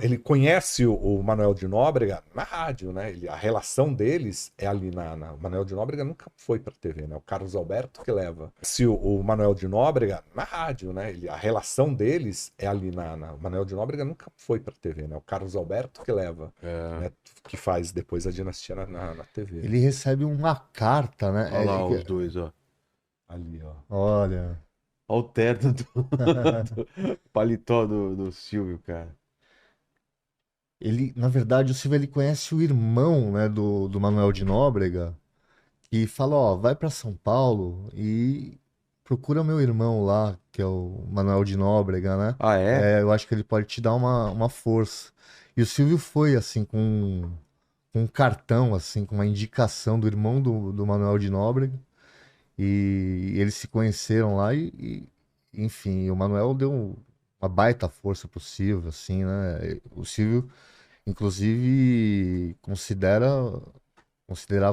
Ele conhece o Manuel de Nóbrega na rádio, né? A relação deles é ali o Manuel de Nóbrega nunca foi para TV, né? O Carlos Alberto que leva. Se o Manuel de Nóbrega na rádio, né? A relação deles é ali o Manuel de Nóbrega nunca foi para TV, né? O Carlos Alberto que leva, É. né? Que faz depois a dinastia na TV. Ele recebe uma carta, né? Olha lá os dois, ó. Ali, ó. Olha. Olha o terno do paletó do Silvio, cara. Ele, na verdade, o Silvio ele conhece o irmão, né, do Manuel de Nóbrega, e fala, ó, vai para São Paulo e procura meu irmão lá, que é o Manuel de Nóbrega, né? Ah, é? É, eu acho que ele pode te dar uma força. E o Silvio foi, assim, com um cartão, assim, com uma indicação do irmão do Manuel de Nóbrega, e eles se conheceram lá enfim, o Manuel deu uma baita força pro Silvio, assim, né? O Silvio, inclusive, considerava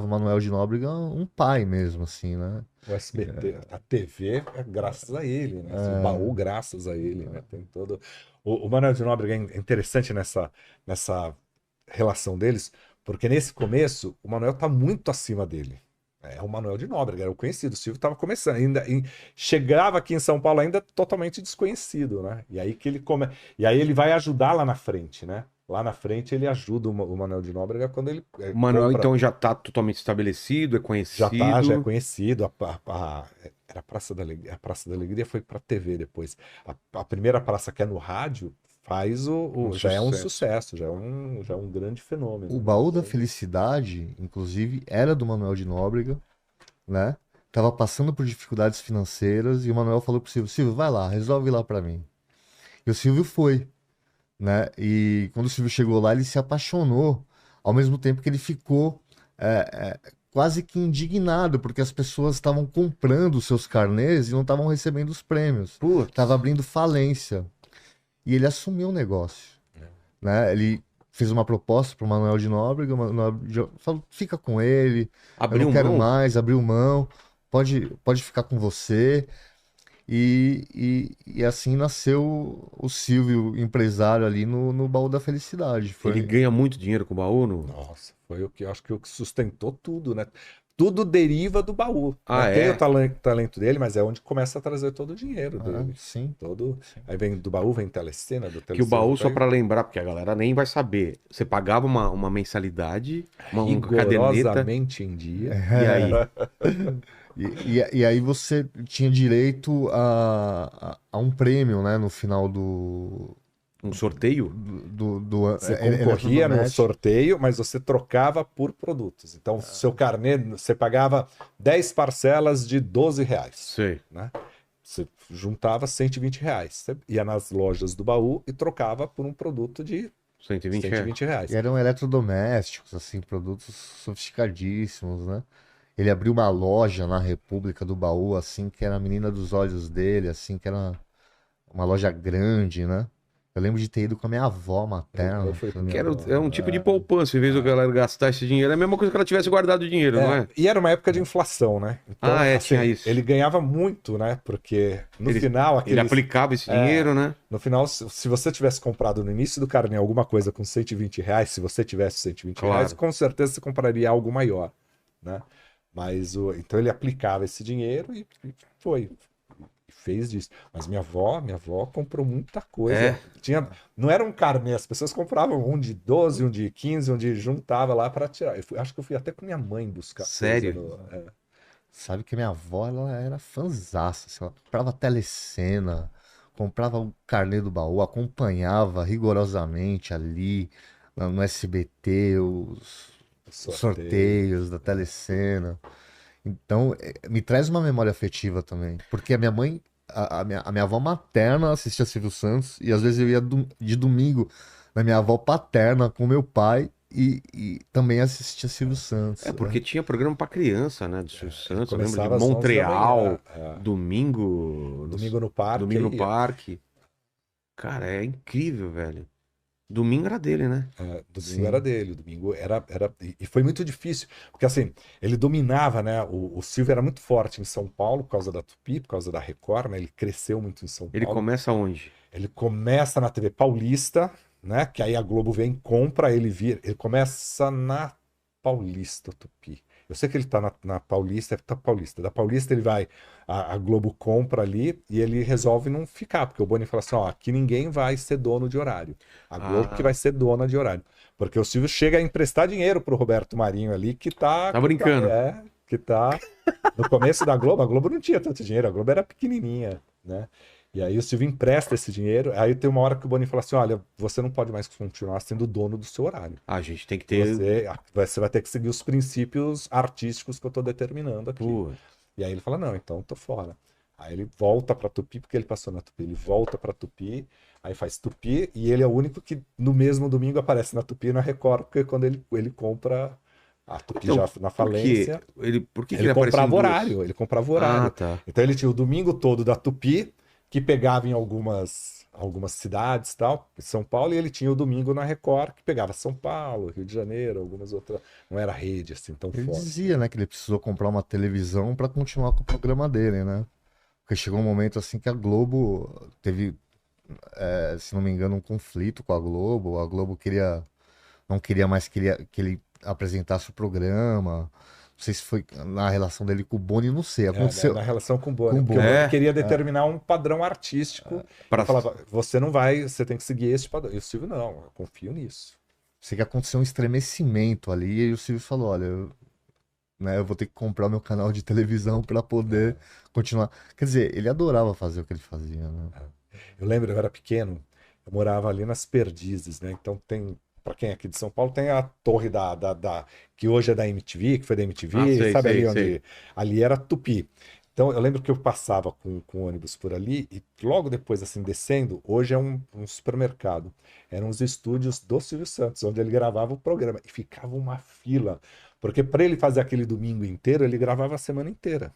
o Manuel de Nóbrega um pai mesmo, assim, né? O SBT, a TV é graças a ele, né? O baú graças a ele, né? Tem todo. O Manuel de Nóbrega é interessante nessa relação deles, porque nesse começo o Manuel tá muito acima dele. É o Manuel de Nóbrega, era o conhecido. O Silvio estava começando, chegava aqui em São Paulo ainda totalmente desconhecido, né? E aí ele vai ajudar lá na frente, né? Lá na frente ele ajuda o Manuel de Nóbrega quando ele O Manuel, compra. então, já tá totalmente estabelecido, é Já é conhecido. conhecido. Era a Praça da Alegria. A Praça da Alegria foi para TV depois. A primeira praça que é no rádio faz já é um sucesso, já é um grande fenômeno, O né? Baú da Felicidade, inclusive, era do Manuel de Nóbrega, né? Tava passando por dificuldades financeiras e o Manuel falou pro Silvio, Silvio, vai lá, resolve lá pra mim. E o Silvio foi, né? E quando o Silvio chegou lá, ele se apaixonou, ao mesmo tempo que ele ficou quase que indignado, porque as pessoas estavam comprando os seus carnês e não estavam recebendo os prêmios. Putz. Tava abrindo falência. E ele assumiu o negócio, né? Ele fez uma proposta para o Manuel de Nóbrega, o Manuel falou, fica com ele, eu não Abriu quero mão? mais, abriu mão, pode ficar com você. E assim nasceu o Silvio, empresário ali no Baú da Felicidade. Ele Foi, ganha muito dinheiro com o baú? No... Nossa, foi o que eu acho que o que sustentou tudo, né? Tudo deriva do baú, né? Ah, Tem o é? talento dele, mas é onde começa a trazer todo o dinheiro dele. sim. Aí vem do baú, vem Telecena, do Que o Telecena baú, só vem pra lembrar, porque a galera nem vai saber. Você pagava uma mensalidade, uma caderneta, rigorosamente em dia. e aí? E aí você tinha direito a um prêmio, né, no final Um sorteio? Você ele concorria no eletrodoméstico. sorteio, mas você trocava por produtos. Então, seu carnê, você pagava 10 parcelas de R$ 12, Sei. né? Você juntava R$ 120. Você ia nas lojas do baú e trocava por um produto de 120 é? R$ 120. E eram eletrodomésticos, assim, produtos sofisticadíssimos, né? Ele abriu uma loja na República do Baú, assim, que era a menina dos olhos dele, assim, que era uma loja grande, né? Eu lembro de ter ido com a minha avó materna. Eu fui com Que minha avó. é um tipo de poupança, em vez da galera gastar esse dinheiro. É a mesma coisa que ela tivesse guardado o dinheiro, não é? E era uma época de inflação, né? Então, Ah, é, assim, tinha isso. ele ganhava muito, né? Porque no Ele, final, ele aplicava esse dinheiro, né? no final, se você tivesse comprado no início do carnê alguma coisa com R$ 120, se você tivesse R$ 120, Claro. com certeza você compraria algo maior, né? Mas então ele aplicava esse dinheiro e foi. Fez disso. Mas minha avó comprou muita coisa. É. Não era um carnê, as pessoas compravam um de 12, um de 15, um de juntava lá para tirar. Acho que eu fui até com minha mãe buscar coisa Sério? Sabe que minha avó, ela era fanzaça, assim, ela comprava telecena, comprava o carnê do baú, acompanhava rigorosamente ali no SBT os sorteio. sorteios da telecena. Então, me traz uma memória afetiva também, porque a minha mãe, a minha avó materna assistia Silvio Santos e às vezes eu ia de domingo na minha avó paterna com meu pai e também assistia Silvio Santos. É, porque tinha programa pra criança, né? Do Silvio Santos. Eu lembro de Começava às 11 da manhã. Montreal, domingo. Domingo no parque. Domingo no Aí, parque. Cara, é incrível, velho. Domingo era dele, né? domingo era dele, o domingo e foi muito difícil, porque assim, ele dominava, né? O Silvio era muito forte em São Paulo por causa da Tupi, por causa da Record, né? Ele cresceu muito em São Ele Paulo. começa onde? Ele começa na TV Paulista, né? Que aí a Globo vem, compra, ele começa na Paulista, Tupi. Eu sei que ele tá na Paulista, da Paulista ele vai, a Globo compra ali e ele resolve não ficar, porque o Boni fala assim, ó, aqui ninguém vai ser dono de horário. A Globo que vai ser dona de horário. Porque o Silvio chega a emprestar dinheiro pro Roberto Marinho ali, que tá brincando. Que tá no começo da Globo, a Globo não tinha tanto dinheiro, a Globo era pequenininha, né? E aí o Silvio empresta esse dinheiro, aí tem uma hora que o Boni fala assim, olha, você não pode mais continuar sendo dono do seu horário. A gente tem que ter... Você vai ter que seguir os princípios artísticos que eu tô determinando aqui. Putz. E aí ele fala, não, então eu tô fora. Aí ele volta pra Tupi, porque ele passou na Tupi, ele volta pra Tupi, aí faz Tupi, e ele é o único que no mesmo domingo aparece na Tupi e na Record, porque quando ele compra a Tupi Então, já na falência... Por que ele apareceu em comprava duas? horário, ele comprava horário. Ah, tá. Então ele tinha o domingo todo da Tupi, que pegava em algumas cidades e tal, em São Paulo, e ele tinha o domingo na Record, que pegava São Paulo, Rio de Janeiro, algumas outras. Não era rede assim tão Ele forte. dizia, né, que ele precisou comprar uma televisão para continuar com o programa dele, né? Porque chegou um momento assim que a Globo teve, se não me engano, um conflito com a Globo. A Globo não queria mais que ele apresentasse o programa. Não sei se foi na relação dele com o Boni, não sei. Aconteceu. Na relação com o Boni. Com o Porque o Boni. Boni queria determinar um padrão artístico. Pra- Falava, você não vai, você tem que seguir esse padrão. E o Silvio, não, eu confio nisso. Sei que aconteceu um estremecimento ali e o Silvio falou: olha, eu vou ter que comprar meu canal de televisão para poder continuar. Quer dizer, ele adorava fazer o que ele fazia, né? Eu lembro, eu era pequeno, eu morava ali nas Perdizes, né? Então tem, para quem é aqui de São Paulo, tem a torre que hoje é da MTV, que foi da MTV, sei, sabe sei, ali onde sei. ali era Tupi. Então eu lembro que eu passava com o ônibus por ali e logo depois, assim, descendo, hoje é um supermercado. Eram os estúdios do Silvio Santos, onde ele gravava o programa. E ficava uma fila, porque para ele fazer aquele domingo inteiro, ele gravava a semana inteira.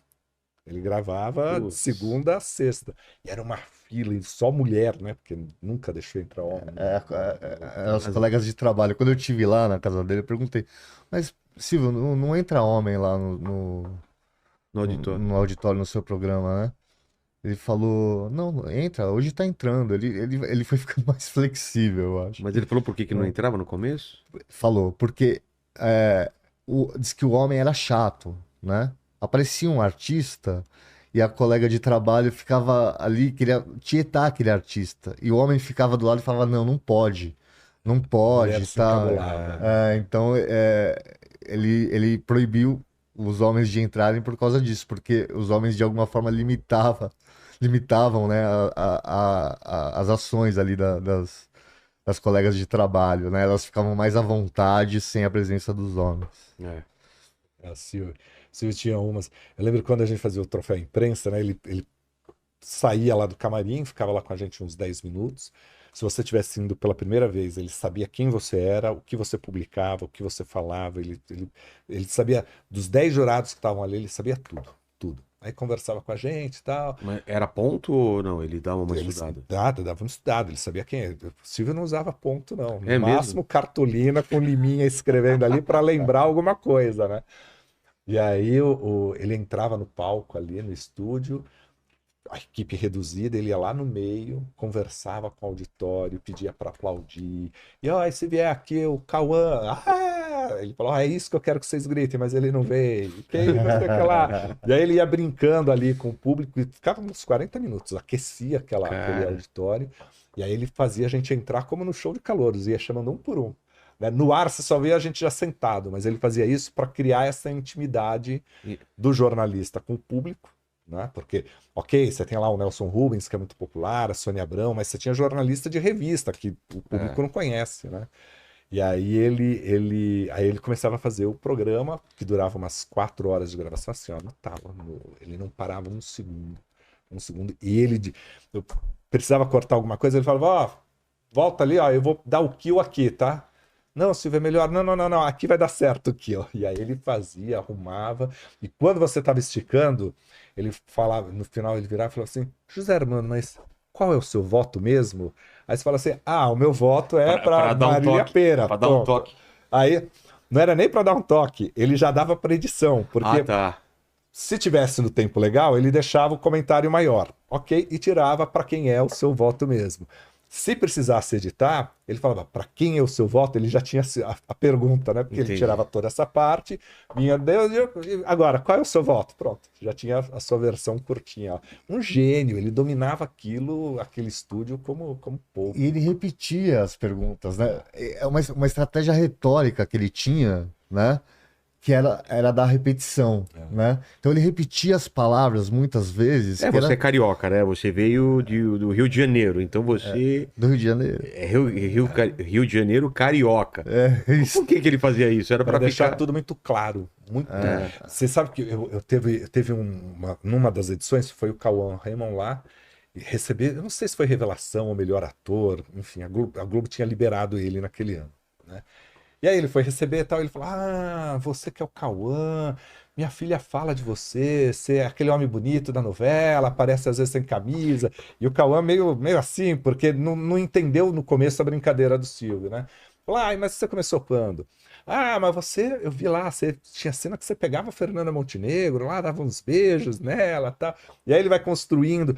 Ele gravava de Putz. segunda a sexta. E era uma fila, e só mulher, né? Porque nunca deixou entrar homem. Os colegas de trabalho. Quando eu estive lá na casa dele, eu perguntei: mas, Silvio, não entra homem lá No auditório. no auditório no seu programa, né? Ele falou: não, entra, hoje tá entrando. Ele foi ficando mais flexível, eu acho. Mas ele falou por que não entrava no começo? Falou, porque diz que o homem era chato, né? Aparecia um artista e a colega de trabalho ficava ali, queria tietar aquele artista. E o homem ficava do lado e falava: não pode, não Mulher pode, se tá? encabulava. Então, ele proibiu os homens de entrarem por causa disso, porque os homens de alguma forma limitavam, né, as ações ali das colegas de trabalho, né? Elas ficavam mais à vontade sem a presença dos homens. A Silvio tinha umas. Eu lembro quando a gente fazia o troféu imprensa, né? Ele saía lá do camarim, ficava lá com a gente uns 10 minutos. Se você tivesse indo pela primeira vez, ele sabia quem você era, o que você publicava, o que você falava. Ele sabia dos 10 jurados que estavam ali, ele sabia tudo, tudo. Aí conversava com a gente e tal. Mas era ponto ou não? Ele dava uma Ele estudada. dava um estudado, ele sabia quem é. O Silvio não usava ponto, não. No É mesmo? máximo cartolina com liminha escrevendo ali para lembrar alguma coisa, né? E aí ele entrava no palco ali no estúdio, a equipe reduzida, ele ia lá no meio, conversava com o auditório, pedia para aplaudir. E ó, se vier aqui o Cauã, ele falou: é isso que eu quero que vocês gritem, mas ele não veio. Quem não sei o que lá. E aí ele ia brincando ali com o público e ficava uns 40 minutos, aquecia aquele auditório. E aí ele fazia a gente entrar como no show de calouros, ia chamando um por um. Né? No ar você só vê a gente já sentado, mas ele fazia isso para criar essa intimidade do jornalista com o público, né? Porque, ok, você tem lá o Nelson Rubens, que é muito popular, a Sônia Abrão, mas você tinha jornalista de revista, que o público não conhece, né? E aí ele começava a fazer o programa, que durava umas 4 horas de gravação, assim, ó, ele não parava um segundo, e eu precisava cortar alguma coisa, ele falava: ó, volta ali, ó, eu vou dar o kill aqui, tá? Não, Silvio, é melhor. Não, aqui vai dar certo aqui, ó. E aí ele fazia, arrumava. E quando você estava esticando, ele falava, no final ele virava e falava assim: José Armando, mas qual é o seu voto mesmo? Aí você fala assim: o meu voto é para Marília Pêra. Para dar um toque. Aí não era nem para dar um toque, ele já dava para edição, porque se tivesse no tempo legal, ele deixava o comentário maior, ok? E tirava para quem é o seu voto mesmo. Se precisasse editar, ele falava para quem é o seu voto, ele já tinha a pergunta, né? Porque Entendi. ele tirava toda essa parte, vinha Deus, agora, qual é o seu voto? Pronto, já tinha a sua versão curtinha. Ó. Um gênio, ele dominava aquilo, aquele estúdio como pouco. E ele repetia as perguntas, né? É uma estratégia retórica que ele tinha, né? Que era da repetição, né? Então ele repetia as palavras muitas vezes. É, que você era é carioca, né? Você veio do Rio de Janeiro, então você do Rio de Janeiro. é Rio de Janeiro carioca. É isso. Por que que ele fazia isso? Era Para pra deixar ficar... tudo muito claro. Muito. Você sabe que teve numa das edições, foi o Cauã Raymond lá, e receber, eu não sei se foi revelação ou melhor ator, enfim, a Globo tinha liberado ele naquele ano, né? E aí ele foi receber e tal, ele falou: Ah, você que é o Cauã, minha filha fala de você, você é aquele homem bonito da novela, aparece às vezes sem camisa. E o Cauã meio assim, porque não entendeu no começo a brincadeira do Silvio, né? Falou: Ai, mas você começou quando? Ah, mas você, eu vi lá, você tinha cena que você pegava a Fernanda Montenegro lá, dava uns beijos nela e tal. E aí ele vai construindo,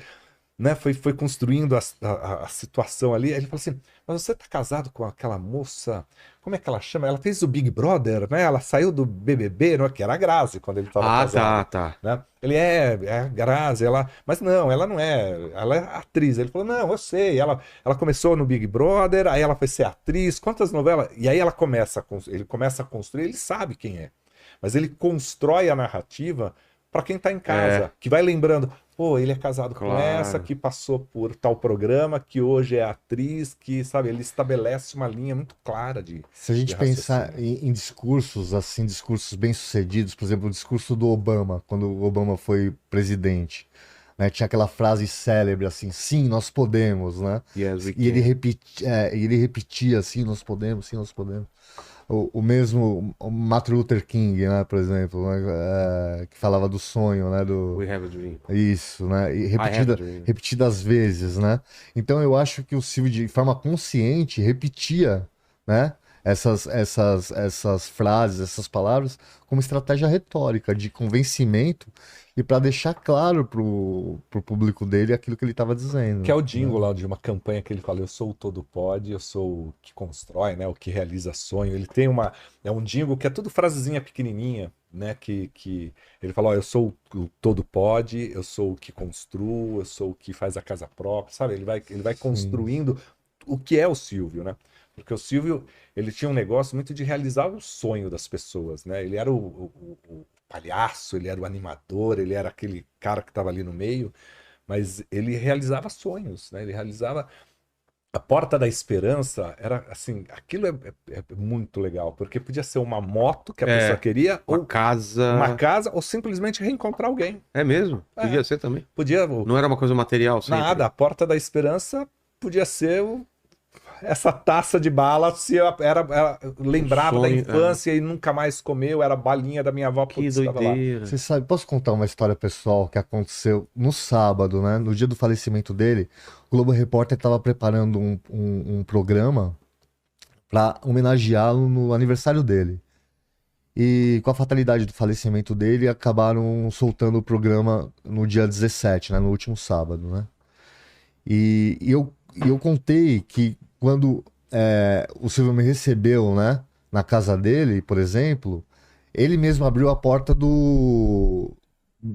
né? Foi construindo a situação ali. Aí ele falou assim: Mas você tá casado com aquela moça? Como é que ela chama? Ela fez o Big Brother, né? Ela saiu do BBB, não é? Que era a Grazi quando ele estava Ah, casado. tá. Né? Ele é a Grazi, mas não, ela não é, ela é atriz. Ele falou: Não, eu sei. Ela começou no Big Brother, aí ela foi ser atriz. Quantas novelas? E aí ele começa a construir, ele sabe quem é. Mas ele constrói a narrativa para quem tá em casa, que vai lembrando. Pô, ele é casado com essa, Claro. que passou por tal programa, que hoje é atriz, que, sabe, ele estabelece uma linha muito clara de Se a gente pensar raciocínio. em discursos, assim, discursos bem-sucedidos, por exemplo, o discurso do Obama, quando o Obama foi presidente, né? Tinha aquela frase célebre assim: sim, nós podemos, né? Yes, we E ele can. ele repetia assim: nós podemos, sim, nós podemos. O mesmo o Martin Luther King, né, por exemplo, né, que falava do sonho, né, We have a dream. isso, né, e I have a dream. repetidas vezes, né? Então eu acho que o Silvio, de forma consciente, repetia, né, essas frases, essas palavras, como estratégia retórica de convencimento e para deixar claro pro público dele aquilo que ele estava dizendo, Que é o né? jingle lá de uma campanha que ele fala: Eu sou o todo pode, eu sou o que constrói, né? O que realiza sonho. Ele tem é um jingle que é tudo frasezinha pequenininha, né? Que ele fala: Ó, eu sou o todo pode, eu sou o que construo, eu sou o que faz a casa própria, sabe? Ele vai Sim. construindo o que é o Silvio, né? Porque o Silvio, ele tinha um negócio muito de realizar o sonho das pessoas, né? Ele era o palhaço, ele era o animador, ele era aquele cara que estava ali no meio, mas ele realizava sonhos, né? Ele realizava a Porta da Esperança, era assim, aquilo é muito legal, porque podia ser uma moto que a pessoa É, queria, uma ou uma casa. casa, ou simplesmente reencontrar alguém. É mesmo? É, Podia ser também. podia, Não era uma coisa material nada, sempre. a Porta da Esperança podia ser essa taça de bala, se lembrava da Sonho. infância e nunca mais comeu, era a balinha da minha avó, Que putz, estava lá. doideira. Você sabe, posso contar uma história pessoal que aconteceu no sábado, né? No dia do falecimento dele, o Globo Repórter estava preparando um programa para homenageá-lo no aniversário dele. E com a fatalidade do falecimento dele, acabaram soltando o programa no dia 17, né? No último sábado, né? E eu contei que quando o Silvio me recebeu, né? Na casa dele, por exemplo, ele mesmo abriu a porta do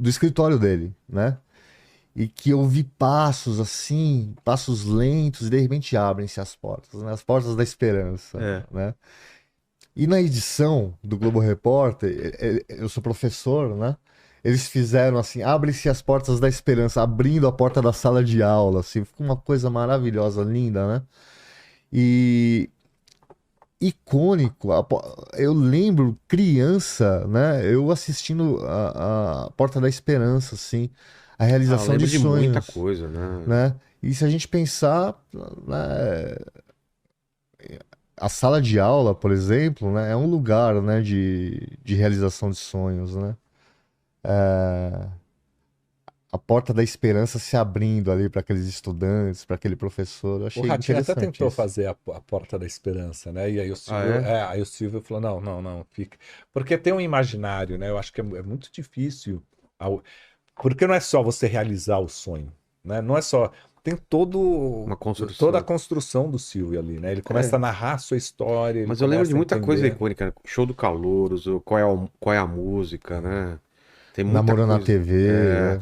escritório dele, né? E que eu vi passos assim, passos lentos, e de repente abrem-se as portas, né? As portas da esperança, É. né? E na edição do Globo Repórter, eu sou professor, né? Eles fizeram assim, abrem-se as portas da esperança, abrindo a porta da sala de aula, assim, ficou uma coisa maravilhosa, linda, né? E icônico. Eu lembro, criança, né? Eu assistindo a Porta da Esperança, assim, a Ah, eu realização de lembro de muita sonhos, coisa, né? né? E se a gente pensar, né, a sala de aula, por exemplo, né, é um lugar, né, de realização de sonhos, né? A Porta da Esperança se abrindo ali para aqueles estudantes, para aquele professor. Eu O achei Ratinho até interessante tentou isso. fazer a Porta da Esperança, né? E aí o Ah, Silvio, é? aí o Silvio falou: não, não, não, fica. Porque tem um imaginário, né? Eu acho que é muito difícil. Porque não é só você realizar o sonho, né? Não é só. tem Uma construção. toda a construção do Silvio ali, né? Ele começa a narrar a sua história. ele Mas eu lembro de começa a muita coisa entender. icônica, né? Show do Calouros, qual é a música, né? Tem muita Namorando na coisa. TV, É, né?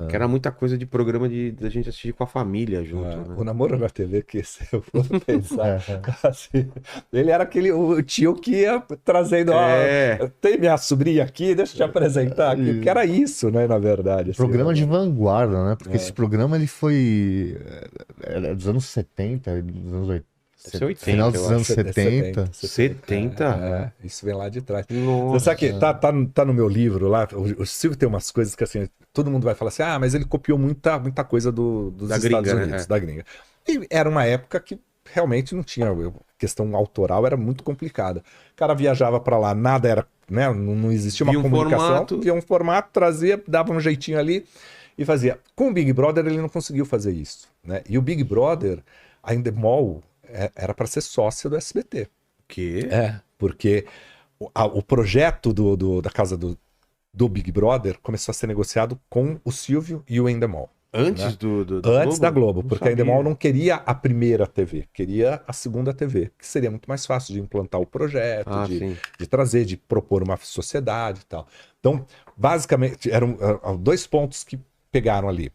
que era muita coisa de programa da gente assistir com a família junto, É, né? o namoro na TV, que se eu for pensar, É. assim, ele era o tio que ia trazendo, É. tem minha sobrinha aqui, deixa eu te apresentar aqui, que era isso, né, na verdade. Assim, Programa né? de vanguarda, né? Porque esse programa ele foi era dos anos 70, dos anos 80, Deve ser 80, final eu dos acho. anos 70. 70? Isso vem lá de trás. Você Nossa. sabe que tá no meu livro lá, o Silvio tem umas coisas que assim, todo mundo vai falar assim, mas ele copiou muita coisa dos Da Estados gringa, né? Unidos, É. da gringa. E era uma época que realmente não tinha, questão autoral era muito complicada. O cara viajava pra lá, nada era, né, não existia uma Via um comunicação, formato. via um formato, trazia, dava um jeitinho ali e fazia. Com o Big Brother ele não conseguiu fazer isso, né? E o Big Brother, a Endemol, era para ser sócia do SBT. O quê? Porque o projeto da casa do Big Brother começou a ser negociado com o Silvio e o Endemol. Antes né? do Antes da Globo, Não porque a sabia. Endemol não queria a primeira TV, queria a segunda TV, que seria muito mais fácil de implantar o projeto, Ah, sim. de trazer, de propor uma sociedade e tal. Então, basicamente, eram 2 pontos que pegaram ali.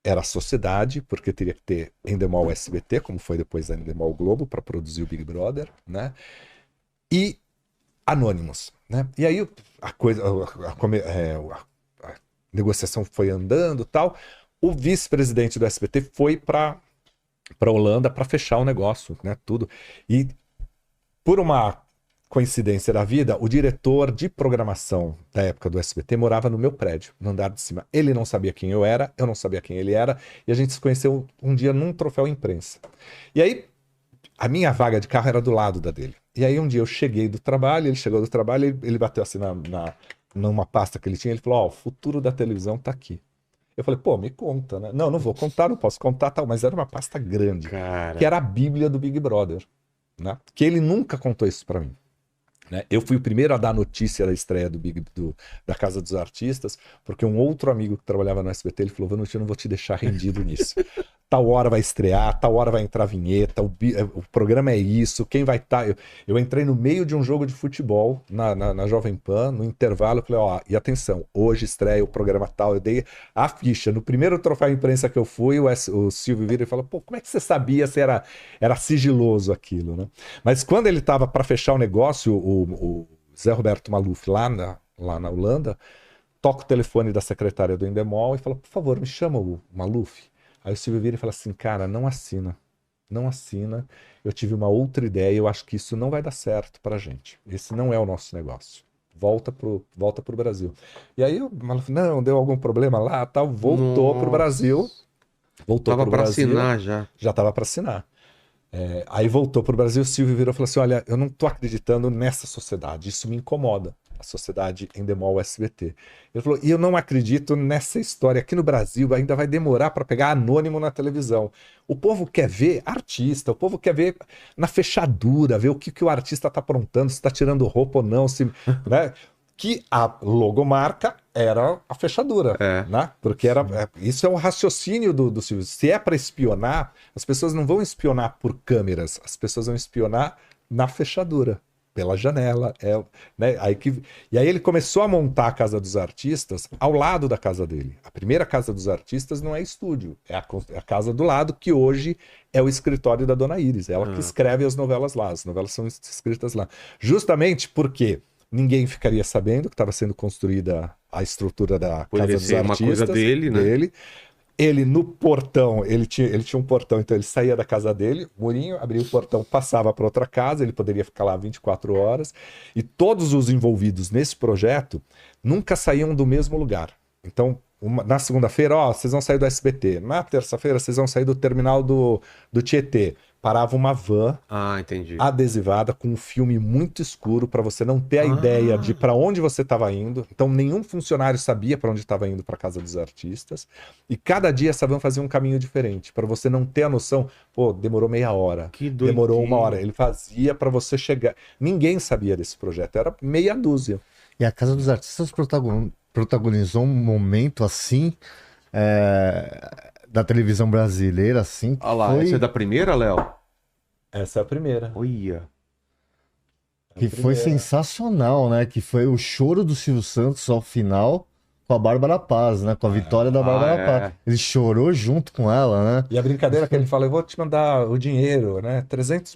Era a sociedade, porque teria que ter Endemol SBT, como foi depois da Endemol Globo, para produzir o Big Brother, né? E Anonymous, né? E aí a coisa, a negociação foi andando e tal. O vice-presidente do SBT foi para Holanda para fechar o negócio, né? Tudo. E por uma coincidência da vida, o diretor de programação da época do SBT morava no meu prédio, no andar de cima. Ele não sabia quem eu não sabia quem ele era, e a gente se conheceu um dia num troféu imprensa. E aí, a minha vaga de carro era do lado da dele. E aí um dia eu cheguei do trabalho, ele chegou do trabalho, ele bateu assim numa pasta que ele tinha, ele falou, o futuro da televisão tá aqui. Eu falei, pô, me conta, né? Não vou contar, não posso contar, tal, mas era uma pasta grande, Cara. que era a Bíblia do Big Brother, né? Que ele nunca contou isso pra mim. Né? Eu fui o primeiro a dar notícia da estreia da Casa dos Artistas, porque um outro amigo que trabalhava no SBT, ele falou, Vanucci, eu não vou te deixar rendido nisso. Tal hora vai estrear, tal hora vai entrar a vinheta, o programa é isso, quem vai estar... Eu entrei no meio de um jogo de futebol, na Jovem Pan, no intervalo, eu falei, e atenção, hoje estreia o programa tal, eu dei a ficha. No primeiro troféu imprensa que eu fui, o Silvio vira e fala, pô, como é que você sabia se era sigiloso aquilo, né? Mas quando ele estava para fechar o negócio, o Zé Roberto Maluf, lá na Holanda, toca o telefone da secretária do Endemol e fala, por favor, me chama o Maluf. Aí o Silvio vira e fala assim, cara, não assina, eu tive uma outra ideia, eu acho que isso não vai dar certo pra gente, esse não é o nosso negócio, volta pro Brasil. E aí o Maluf, não, deu algum problema lá, tal, voltou pro Brasil, Tava pra assinar já. já tava pra assinar. Aí voltou pro Brasil, o Silvio virou e falou assim, olha, eu não tô acreditando nessa sociedade, isso me incomoda, a sociedade Endemol SBT. Ele falou, e eu não acredito nessa história, aqui no Brasil ainda vai demorar para pegar anônimo na televisão. O povo quer ver artista, o povo quer ver na fechadura, ver o que o artista tá aprontando, se tá tirando roupa ou não, se, né? Que a logomarca era a fechadura, né? Porque isso é o raciocínio do Silvio. Se é para espionar, as pessoas não vão espionar por câmeras, as pessoas vão espionar na fechadura, pela janela. Né? E aí ele começou a montar a Casa dos Artistas ao lado da casa dele. A primeira Casa dos Artistas não é estúdio, é a casa do lado, que hoje é o escritório da Dona Iris. Ela que escreve as novelas lá, as novelas são escritas lá. Justamente porque ninguém ficaria sabendo que estava sendo construída a estrutura da Casa dos Artistas. Uma coisa dele, né? Ele no portão, ele tinha um portão, então ele saía da casa dele, murinho, abria o portão, passava para outra casa, ele poderia ficar lá 24 horas. E todos os envolvidos nesse projeto nunca saíam do mesmo lugar. Então, na segunda-feira, vocês vão sair do SBT. Na terça-feira, vocês vão sair do terminal do Tietê. Parava uma van entendi. adesivada com um filme muito escuro para você não ter a ideia de para onde você estava indo. Então nenhum funcionário sabia para onde estava indo para Casa dos Artistas. E cada dia essa van fazia um caminho diferente para você não ter a noção. Pô, demorou meia hora. Que doideira. Demorou uma hora. Ele fazia para você chegar. Ninguém sabia desse projeto. Era meia dúzia. E a Casa dos Artistas protagonizou um momento assim da televisão brasileira, assim, Olha lá, foi, essa é da primeira, Léo? Essa é a primeira. Olha. que foi sensacional, né? Que foi o choro do Silvio Santos ao final com a Bárbara Paz, né? Com a vitória da Bárbara Paz. Ele chorou junto com ela, né? E a brincadeira que ele fala, eu vou te mandar o dinheiro, né? 300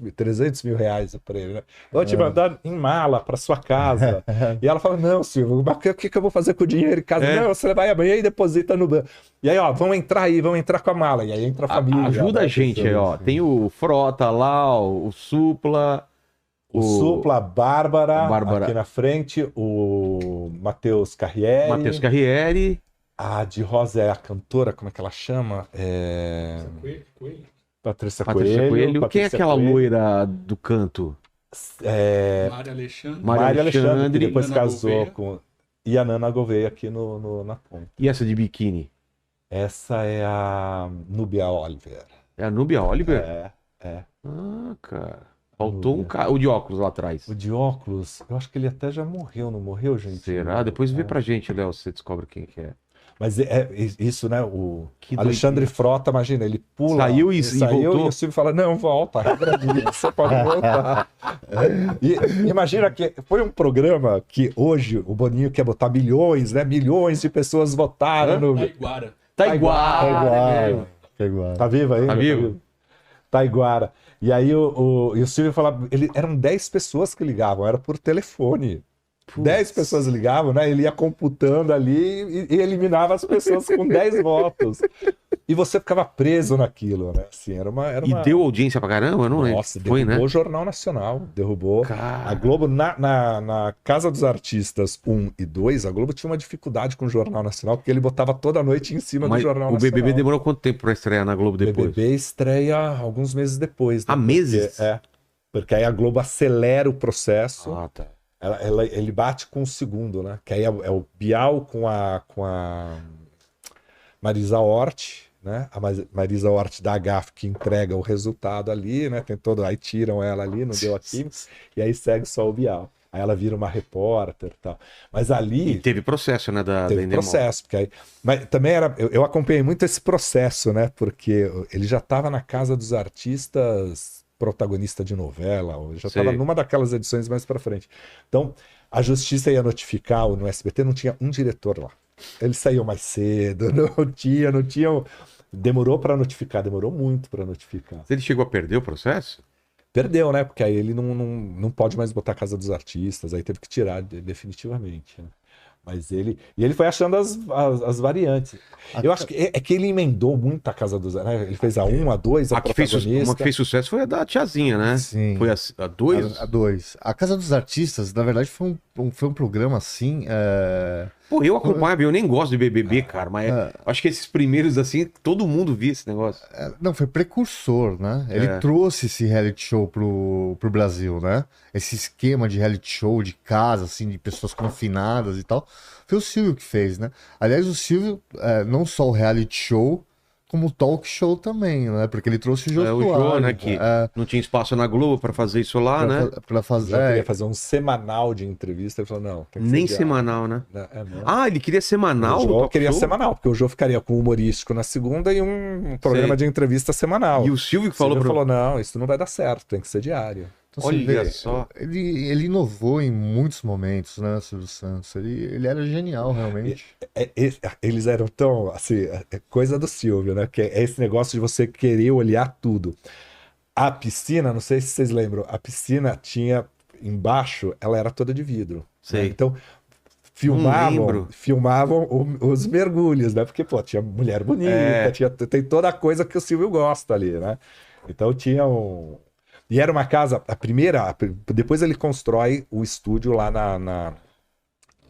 mil reais para ele, né? Vou te mandar em mala para sua casa. E ela fala, não, Silvio, mas o que eu vou fazer com o dinheiro em casa? Não, você vai amanhã e deposita no banco. E aí, ó, vão entrar com a mala. E aí entra a família. Ajuda a gente aí, ó. Tem o Frota lá, o Supla. O Supla, a Bárbara, Bárbara. aqui na frente, o Matheus Carriere. Matheus Carriere. A de rosa é a cantora, como é que ela chama? Patrícia Coelho. Quem é aquela loira do canto? Mária Alexandre. Mária Alexandre, que depois Nana casou Gouveia. com... E a Nana Gouveia aqui na ponta. E essa de biquíni? Essa é a Núbia Oliver. É a Núbia Oliver? É. Ah, cara. Faltou um cara. O de óculos lá atrás. O de óculos, eu acho que ele até já morreu, não morreu, gente? Será? Depois vê pra gente, Léo, se você descobre quem que é. Mas isso, né? O Que Alexandre doideira. Frota, imagina, ele pula. Saiu e ele saiu voltou? e o Silvio fala: não, volta, regra disso, você pode voltar. E imagina que foi um programa que hoje o Boninho quer botar milhões, né? Milhões de pessoas votaram no. Taiguara. Taiguara. Igual. Tá vivo ainda? Tá vivo? Taiguara. E aí e o Silvio falava, eram 10 pessoas que ligavam, era por telefone. 10 pessoas ligavam, né? Ele ia computando ali e eliminava as pessoas com 10 votos. E você ficava preso naquilo, né? Assim, era uma... E deu audiência pra caramba? Eu não lembro. Nossa, Foi, derrubou né? o Jornal Nacional, derrubou. Cara. A Globo, na Casa dos Artistas 1 e 2, a Globo tinha uma dificuldade com o Jornal Nacional, porque ele botava toda noite em cima Mas do Jornal o Nacional. BBB demorou quanto tempo pra estrear na Globo O depois? BBB estreia alguns meses depois. Né? Ah, meses? Porque aí a Globo acelera o processo. Ah, tá. Ele bate com o segundo, né? Que aí é o Bial com a Marisa Hort, né? A Marisa Hort da Gaf que entrega o resultado ali, né? Tem todo, aí tiram ela ali, não deu aqui, e aí segue só o Bial. Aí ela vira uma repórter e tal. Mas ali E teve processo, né? Da teve Endemol. processo, porque aí, mas também era, eu acompanhei muito esse processo, né? Porque ele já estava na Casa dos Artistas, protagonista de novela, ou já estava Sei. numa daquelas edições mais para frente. Então, a justiça ia notificar, no SBT não tinha um diretor lá. Eles saíam mais cedo, não tinha. Demorou para notificar, demorou muito para notificar. Ele chegou a perder o processo? Perdeu, né? Porque aí ele não pode mais botar a Casa dos Artistas, aí teve que tirar definitivamente, né? Mas ele foi achando as variantes. Eu acho que é que ele emendou muito a Casa dos Artistas, né? Ele fez a 1, a 2, a A que fez, protagonista. uma que fez sucesso foi a da tiazinha, né? Sim. Foi a 2? A 2. A Casa dos Artistas, na verdade, foi um programa assim. Pô, eu acompanho, eu nem gosto de BBB, cara, mas acho que esses primeiros, assim, todo mundo via esse negócio. Não, foi precursor, né? Ele trouxe esse reality show pro Brasil, né? Esse esquema de reality show, de casa, assim, de pessoas confinadas e tal. Foi o Silvio que fez, né? Aliás, o Silvio, não só o reality show, como o talk show também, né? Porque ele trouxe o Jô O Jô, Soares, né, que não tinha espaço na Globo pra fazer isso lá, né? Pra fazer. Já queria fazer um semanal de entrevista, ele falou, não, tem que ser Nem diário. semanal, né? Não. Ah, ele queria semanal? O o Jô talk queria show? semanal, porque o Jô ficaria com o humorístico na segunda e um programa de entrevista semanal. E o Silvio que O falou Silvio pra... falou, não, isso não vai dar certo, tem que ser diário. Então, você Olha vê, só. Ele inovou em muitos momentos, né, Silvio Santos? Ele era genial, realmente. Eles eram tão, assim, coisa do Silvio, né? Que é esse negócio de você querer olhar tudo. A piscina, não sei se vocês lembram, a piscina tinha embaixo, ela era toda de vidro. Sei. Né? Então, lembro. filmavam os mergulhos, né? Porque, pô, tinha mulher bonita, tem toda a coisa que o Silvio gosta ali, né? Então tinha um... E era uma casa, depois ele constrói o estúdio lá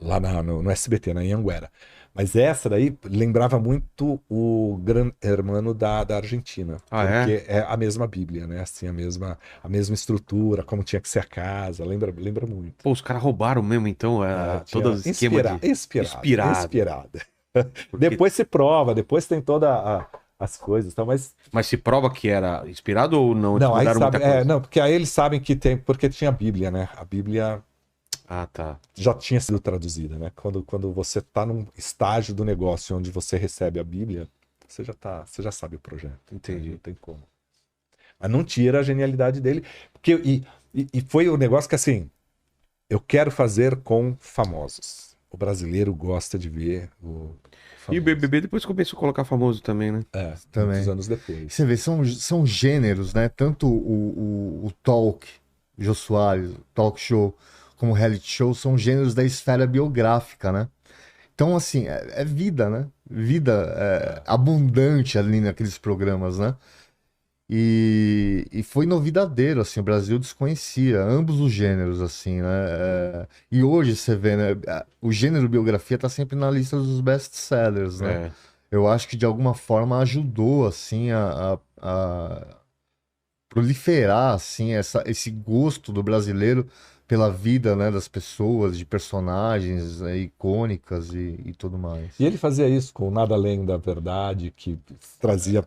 no SBT, na Anhanguera. Mas essa daí lembrava muito o Gran Hermano da Argentina. Ah, porque é a mesma Bíblia, né? Assim, a mesma estrutura, como tinha que ser a casa, lembra muito. Pô, os caras roubaram mesmo, então, todos os esquemas de... Inspirada. Porque- Depois se prova, depois tem toda as coisas, tá? Mas Mas se prova que era inspirado ou não? Eles não, aí mudaram muita sabe, coisa? não, porque aí eles sabem que tem, porque tinha a Bíblia, né? A Bíblia Ah, tá. já tinha sido traduzida, né? Quando você está num estágio do negócio onde você recebe a Bíblia, você já sabe o projeto. Entendi. Não tem como. Mas não tira a genialidade dele. E foi um negócio que, assim, eu quero fazer com famosos. O brasileiro gosta de ver o famoso. E o BBB depois começou a colocar famoso também, né? Também. Muitos anos depois. Você vê, são gêneros, né? Tanto o talk, Jô Soares, talk show, como o reality show, são gêneros da esfera biográfica, né? Então, assim, é vida, né? Vida abundante ali naqueles programas, né? E foi novidadeiro, assim, o Brasil desconhecia ambos os gêneros, assim, né? E hoje você vê, né? O gênero biografia tá sempre na lista dos best-sellers, né? É. Eu acho que de alguma forma ajudou, assim, a proliferar, assim, esse gosto do brasileiro pela vida, né, das pessoas, de personagens, né, icônicas e tudo mais. E ele fazia isso com Nada Além da Verdade, que trazia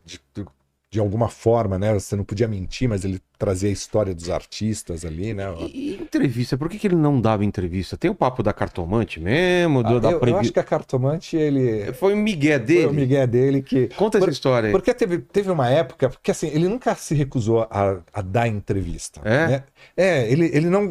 de alguma forma, né? Você não podia mentir, mas ele trazia a história dos artistas ali, né? E entrevista, por que ele não dava entrevista? Tem o papo da cartomante mesmo? Eu acho que a Cartomante, ele... Foi o migué Foi dele? o migué dele que... Conta essa história aí. Porque teve uma época, porque assim, ele nunca se recusou a dar entrevista. É? Né?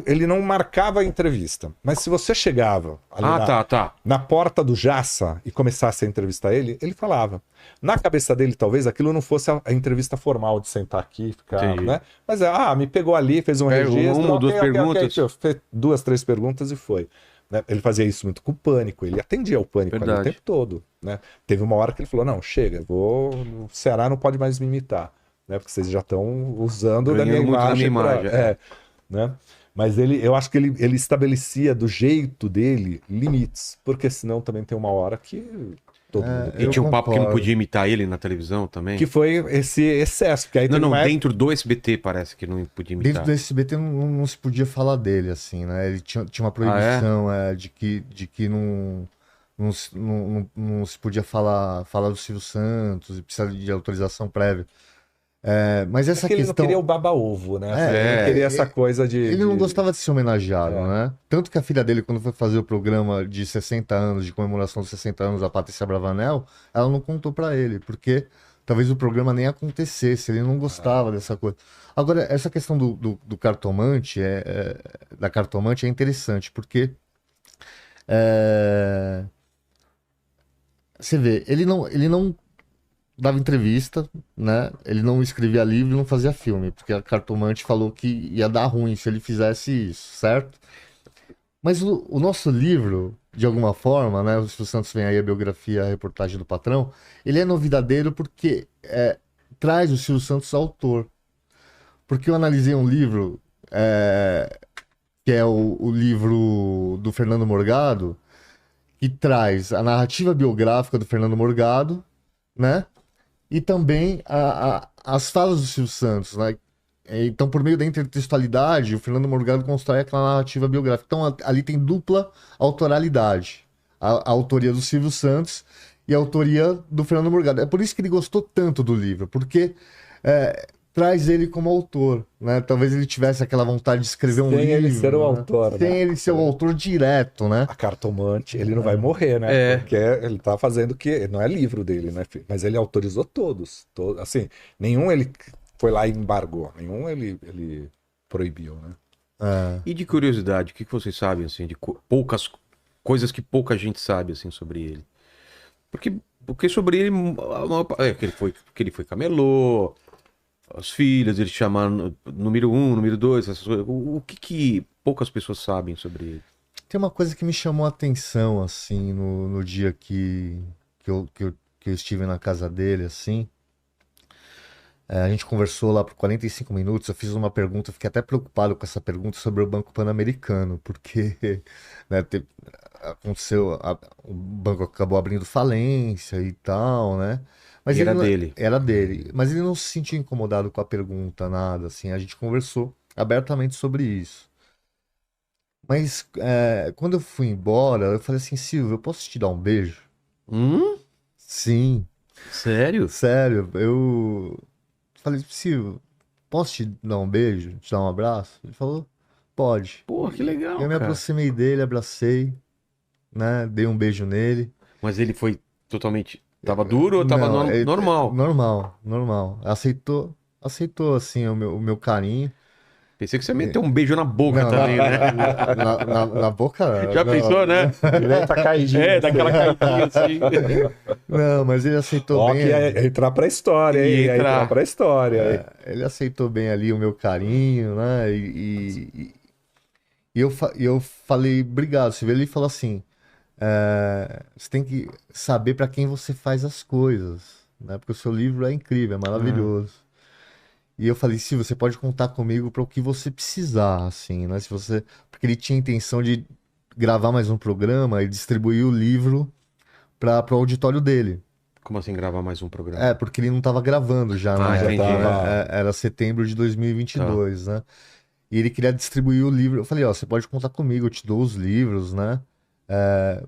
Ele não marcava a entrevista. Mas se você chegava ali Tá. na porta do Jassa e começasse a entrevistar ele falava. Na cabeça dele, talvez, aquilo não fosse a entrevista formal de sentar aqui, ficar, Entendi. né? Mas me pegou ali, fez um registro. Uma ou duas perguntas. Fez 2, 3 perguntas e foi. Né? Ele fazia isso muito com o Pânico, ele atendia o Pânico ali o Verdade. tempo todo. Né? Teve uma hora que ele falou, não, chega, o Ceará não pode mais me imitar, né? Porque vocês já estão usando da minha Ganhando muito da imagem. minha imagem, né? Mas eu acho que ele estabelecia do jeito dele limites, porque senão também tem uma hora que todo mundo... E Eu tinha um papo que não concordo. podia imitar ele na televisão também? Que foi esse excesso, porque aí Não, teve uma época- dentro do SBT parece que não podia imitar. Dentro do SBT não se podia falar dele, assim, né? Ele tinha uma proibição de que não se podia falar do Silvio Santos, e precisa de autorização prévia. Mas essa que ele não questão... queria o baba-ovo, né? Ele não É, queria essa coisa de... Ele não gostava de ser homenageado, né? Tanto que a filha dele, quando foi fazer o programa de 60 anos, de comemoração dos 60 anos da Patrícia Bravanel, ela não contou pra ele, porque talvez o programa nem acontecesse, ele não gostava dessa coisa. Agora, essa questão do cartomante, da cartomante é interessante, porque você vê, ele não dava entrevista, né? Ele não escrevia livro, não fazia filme, porque a cartomante falou que ia dar ruim se ele fizesse isso, certo? Mas o nosso livro, de alguma forma, né? O Silvio Santos vem aí a biografia, a reportagem do patrão, ele é novidadeiro porque traz o Silvio Santos autor. Porque eu analisei um livro, que é o livro do Fernando Morgado, que traz a narrativa biográfica do Fernando Morgado, né? E também as falas do Silvio Santos, né? Então, por meio da intertextualidade, o Fernando Morgado constrói aquela narrativa biográfica. Então, ali tem dupla autoralidade. A autoria do Silvio Santos e a autoria do Fernando Morgado. É por isso que ele gostou tanto do livro, porque traz ele como autor, né? Talvez ele tivesse aquela vontade de escrever um livro. Sem ele ser o né? autor, Sem né? ele ser o autor direto, né? A Cartomante, ele não vai morrer, né? Porque ele tá fazendo que... Não é livro dele, né? Mas ele autorizou todos. Assim, nenhum ele foi lá e embargou. Nenhum ele proibiu, né? E de curiosidade, o que vocês sabem, assim, de poucas coisas que pouca gente sabe, assim, sobre ele? Porque sobre ele, que ele foi camelô, as filhas, ele chama número 1, número 2, essas coisas. O que poucas pessoas sabem sobre ele? Tem uma coisa que me chamou a atenção, assim, no dia que eu estive na casa dele, assim. A gente conversou lá por 45 minutos, eu fiz uma pergunta, eu fiquei até preocupado com essa pergunta sobre o Banco Pan-Americano, porque né, aconteceu, o banco acabou abrindo falência e tal, né? Mas E era ele não- dele. Era dele, mas ele não se sentiu incomodado com a pergunta, nada, assim, a gente conversou abertamente sobre isso. Mas quando eu fui embora, eu falei assim, Silvio, eu posso te dar um beijo? Sim, Sério? sério, eu falei, Silvio, posso te dar um beijo, te dar um abraço? Ele falou, pode. Pô, que legal, Eu me cara. aproximei dele, abracei, né? Dei um beijo nele. Mas ele foi totalmente Tava duro ou tava Não, normal? Normal. Aceitou assim, o meu carinho. Pensei que você ia meter um beijo na boca Não, também, né? na boca. Já não. pensou, né? Ele tá caidinho. É, daquela caidinha assim. Não, mas ele aceitou Ó, bem. que ia entrar pra história, hein? Ia Ia entrar. entrar pra história. Ele aceitou bem ali o meu carinho, né? E eu falei, obrigado. Você vê, ele falou assim: você tem que saber para quem você faz as coisas, né? Porque o seu livro é incrível, é maravilhoso. E eu falei, Silvio, você pode contar comigo para o que você precisar, assim, né? Se você... Porque ele tinha a intenção de gravar mais um programa e distribuir o livro para o auditório dele. Como assim gravar mais um programa? É, porque ele não estava gravando já na época, entendi. né? Era setembro de 2022, né? E ele queria distribuir o livro. Eu falei, ó, você pode contar comigo, eu te dou os livros, né?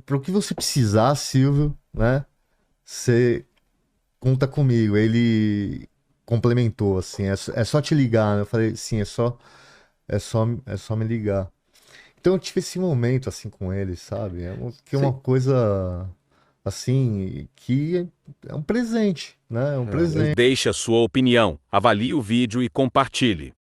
Para o que você precisar, Silvio, né? Você conta comigo. Ele complementou, assim, é só te ligar, né? Eu falei, sim, é só me ligar. Então eu tive esse momento, assim, com ele, sabe? Que é uma coisa, assim, que é um presente, né? É um presente. Deixe a sua opinião, avalie o vídeo e compartilhe.